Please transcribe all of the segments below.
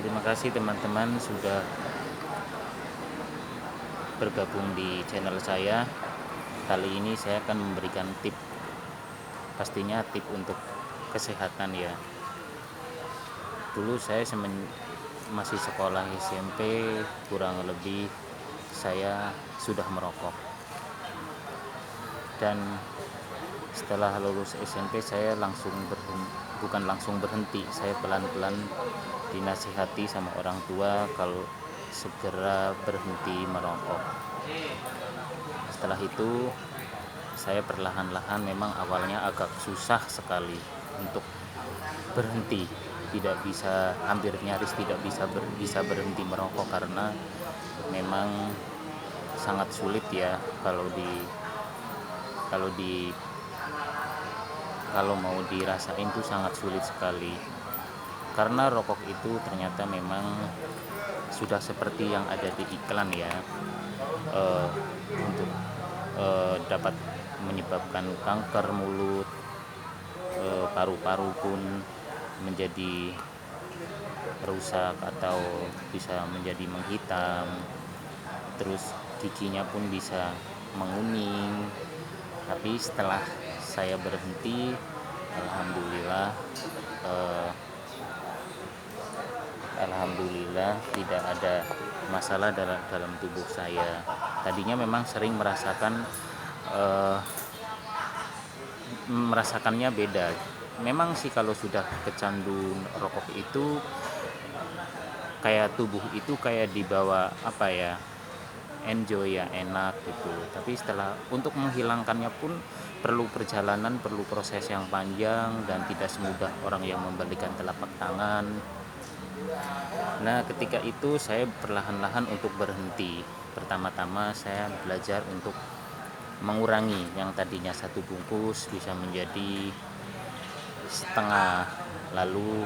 Terima kasih teman-teman sudah bergabung di channel saya. Kali ini saya akan memberikan tip, pastinya tip untuk kesehatan ya. Dulu saya masih sekolah SMP, kurang lebih saya sudah merokok. Dan setelah lulus SMP saya bukan langsung berhenti, saya pelan-pelan dinasihati sama orang tua kalau segera berhenti merokok. Setelah itu saya perlahan-lahan, memang awalnya agak susah sekali untuk berhenti, hampir nyaris tidak bisa berhenti merokok karena memang sangat sulit ya kalau mau dirasain tuh sangat sulit sekali, karena rokok itu ternyata memang sudah seperti yang ada di iklan ya, untuk dapat menyebabkan kanker mulut, paru-paru pun menjadi rusak atau bisa menjadi menghitam, terus giginya pun bisa menguning. Tapi setelah saya berhenti, alhamdulillah tidak ada masalah dalam tubuh saya. Tadinya memang sering merasakannya beda. Memang sih kalau sudah kecanduan rokok itu kayak tubuh itu kayak dibawa apa ya, enjoy ya, enak gitu. Tapi setelah untuk menghilangkannya pun perlu perjalanan, perlu proses yang panjang dan tidak semudah orang yang membalikan telapak tangan. Nah, ketika itu saya perlahan-lahan untuk berhenti. Pertama-tama saya belajar untuk mengurangi, yang tadinya satu bungkus bisa menjadi setengah, lalu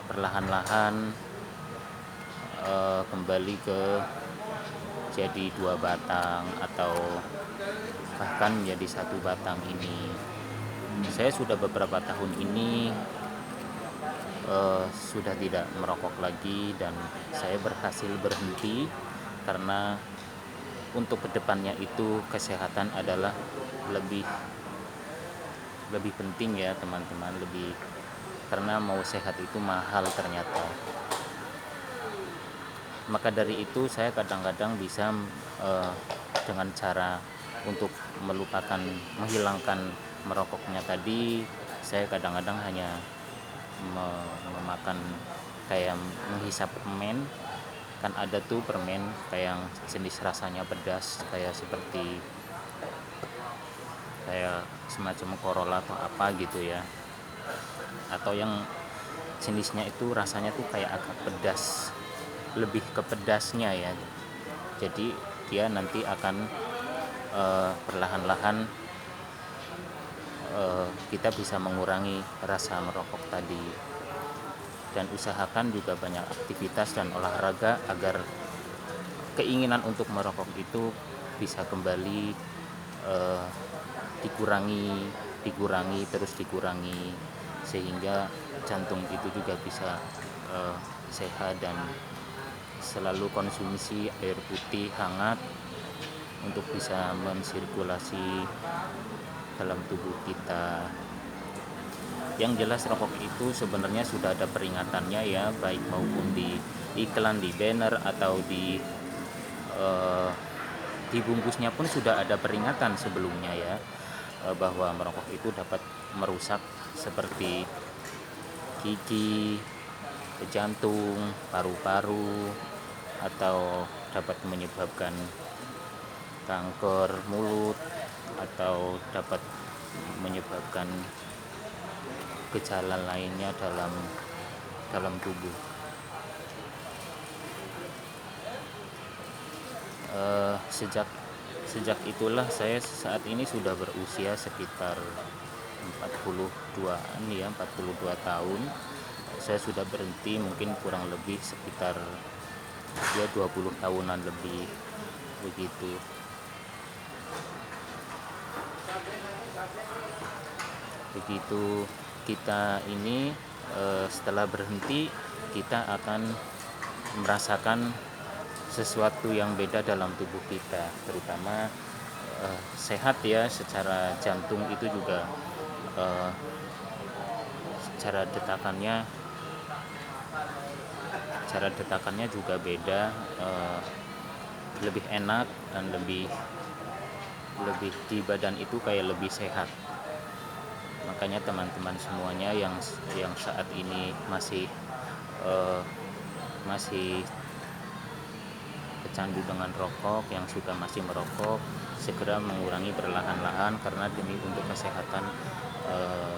perlahan-lahan kembali ke jadi 2 batang atau bahkan menjadi 1 batang ini. Saya sudah beberapa tahun ini sudah tidak merokok lagi dan saya berhasil berhenti, karena untuk kedepannya itu kesehatan adalah lebih penting ya teman-teman, karena mau sehat itu mahal ternyata. Maka dari itu saya kadang-kadang bisa dengan cara untuk menghilangkan merokoknya tadi, saya kadang-kadang hanya memakan, kayak menghisap permen. Kan ada tuh permen kayak yang jenis rasanya pedas, kayak semacam Corolla atau apa gitu ya, atau yang jenisnya itu rasanya tuh kayak agak pedas, lebih ke pedasnya ya. Jadi dia nanti akan perlahan-lahan kita bisa mengurangi rasa merokok tadi. Dan usahakan juga banyak aktivitas dan olahraga agar keinginan untuk merokok itu bisa kembali dikurangi, sehingga jantung itu juga bisa sehat. Dan selalu konsumsi air putih hangat untuk bisa mensirkulasi dalam tubuh kita. Yang jelas rokok itu sebenarnya sudah ada peringatannya ya, baik maupun di iklan, di banner, atau di bungkusnya pun sudah ada peringatan sebelumnya ya, bahwa merokok itu dapat merusak seperti gigi, jantung, paru-paru, atau dapat menyebabkan kanker mulut, atau dapat menyebabkan gejala lainnya dalam tubuh. Sejak itulah saya saat ini sudah berusia sekitar 42 tahun. Saya sudah berhenti mungkin kurang lebih sekitar 20 tahunan lebih begitu. Begitu kita ini setelah berhenti, kita akan merasakan sesuatu yang beda dalam tubuh kita, terutama sehat ya, secara jantung itu juga eh, cara detakannya juga beda, lebih enak dan lebih lebih di badan itu kayak lebih sehat. Makanya teman-teman semuanya yang saat ini masih eh, masih kecandu dengan rokok, yang sudah masih merokok, segera mengurangi perlahan-lahan karena demi untuk kesehatan eh,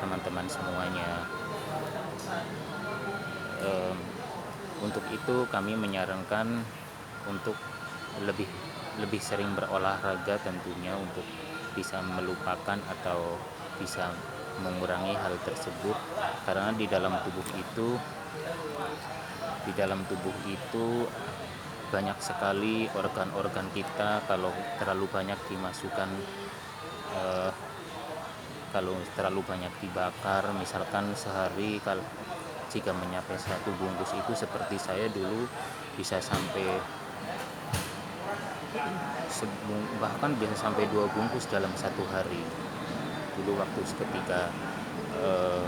teman-teman semuanya. Eh, untuk itu kami menyarankan untuk lebih lebih sering berolahraga tentunya, untuk bisa melupakan atau bisa mengurangi hal tersebut, karena di dalam tubuh itu banyak sekali organ-organ kita. Kalau terlalu banyak dimasukkan, eh, kalau terlalu banyak dibakar, misalkan sehari kalau jika mencapai satu bungkus itu, seperti saya dulu bisa sampai bahkan bisa sampai 2 bungkus dalam satu hari dulu waktu ketika eh,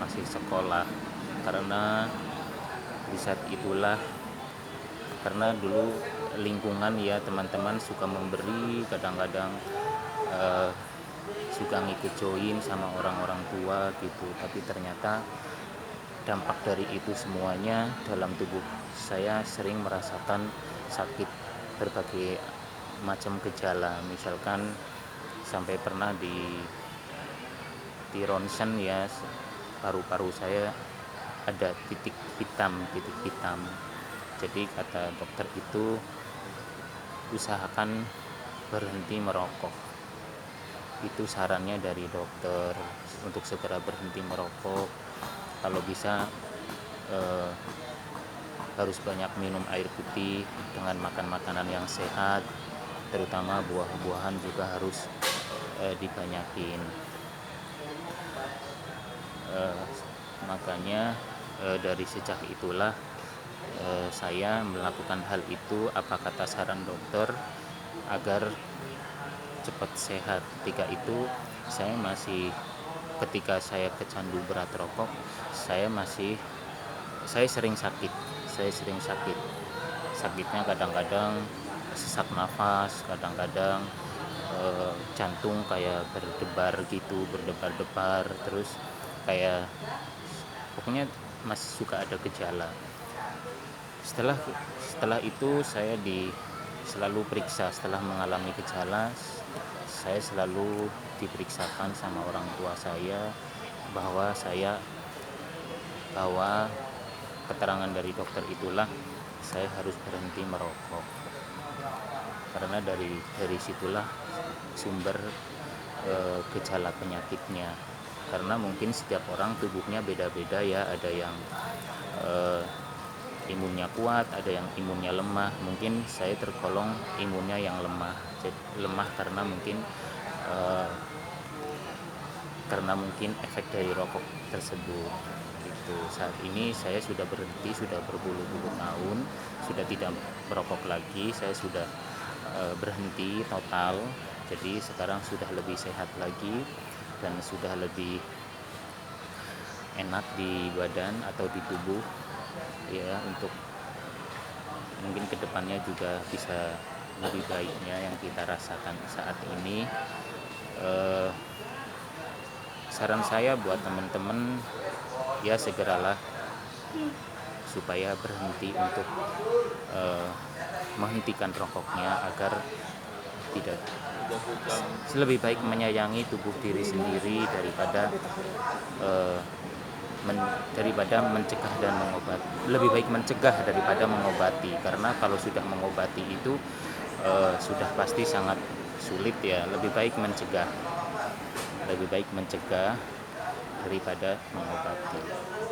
masih sekolah. Karena di saat itulah, karena dulu lingkungan ya, teman-teman suka memberi, kadang-kadang eh, suka ngikut join sama orang-orang tua gitu, tapi ternyata dampak dari itu semuanya dalam tubuh saya sering merasakan sakit, berbagai macam gejala. Misalkan sampai pernah di ronsen ya, paru-paru saya ada titik hitam. Jadi kata dokter itu, usahakan berhenti merokok. Itu sarannya dari dokter, untuk segera berhenti merokok. Kalau bisa harus banyak minum air putih dengan makan makanan yang sehat, terutama buah-buahan juga harus dibanyakin. Makanya dari sejak itulah saya melakukan hal itu, apa kata saran dokter, agar cepat sehat. Ketika saya kecandu berat rokok, saya sering sakit. Sakitnya kadang-kadang sesak nafas, kadang-kadang jantung kayak berdebar-debar, terus kayak pokoknya masih suka ada gejala. Setelah itu saya selalu periksa. Setelah mengalami gejala, saya selalu diperiksakan sama orang tua saya, bahwa keterangan dari dokter itulah saya harus berhenti merokok. Karena dari situlah sumber gejala penyakitnya. Karena mungkin setiap orang tubuhnya beda-beda ya, ada yang imunnya kuat, ada yang imunnya lemah. Mungkin saya tergolong imunnya yang lemah. Lemah karena mungkin efek dari rokok tersebut gitu. Saat ini saya sudah berhenti, sudah berpuluh-puluh tahun, sudah tidak merokok lagi. Saya sudah berhenti total. Jadi sekarang sudah lebih sehat lagi dan sudah lebih enak di badan atau di tubuh ya, untuk mungkin kedepannya juga bisa lebih baiknya yang kita rasakan saat ini. Saran saya buat teman-teman ya, segeralah supaya berhenti untuk menghentikan rokoknya, agar tidak lebih baik menyayangi tubuh diri sendiri daripada mencegah dan mengobati. Lebih baik mencegah daripada mengobati, karena kalau sudah mengobati itu sudah pasti sangat sulit ya. Lebih baik mencegah daripada mengobati,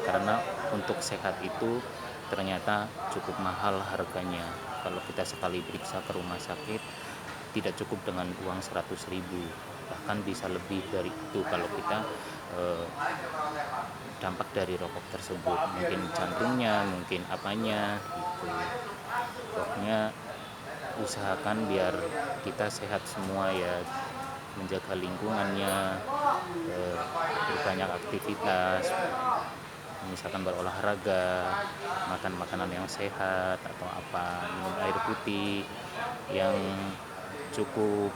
karena untuk sehat itu ternyata cukup mahal harganya. Kalau kita sekali periksa ke rumah sakit, tidak cukup dengan uang 100.000, bahkan bisa lebih dari itu kalau kita dampak dari rokok tersebut, mungkin jantungnya, mungkin apanya gitu. Pokoknya usahakan biar kita sehat semua ya, menjaga lingkungannya, berbanyak aktivitas, misalkan berolahraga, makan makanan yang sehat atau apa, minum air putih yang cukup,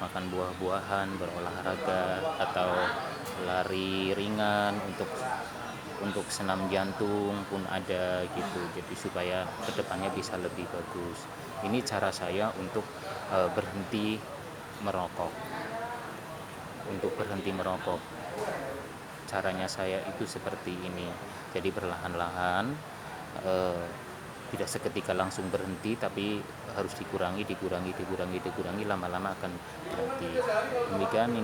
makan buah-buahan, berolahraga atau lari ringan untuk senam jantung pun ada gitu, jadi supaya kedepannya bisa lebih bagus. Ini cara saya untuk berhenti merokok. Caranya saya itu seperti ini, jadi perlahan-lahan, tidak seketika langsung berhenti, tapi harus dikurangi, lama-lama akan berhenti. Demikian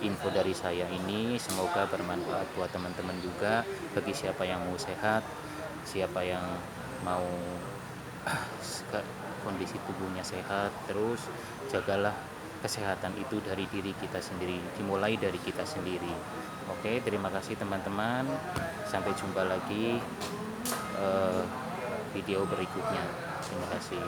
info dari saya ini, semoga bermanfaat buat teman-teman juga, bagi siapa yang mau sehat, siapa yang mau kondisi tubuhnya sehat. Terus jagalah kesehatan itu dari diri kita sendiri, dimulai dari kita sendiri. Oke, terima kasih teman-teman, sampai jumpa lagi video berikutnya. Terima kasih.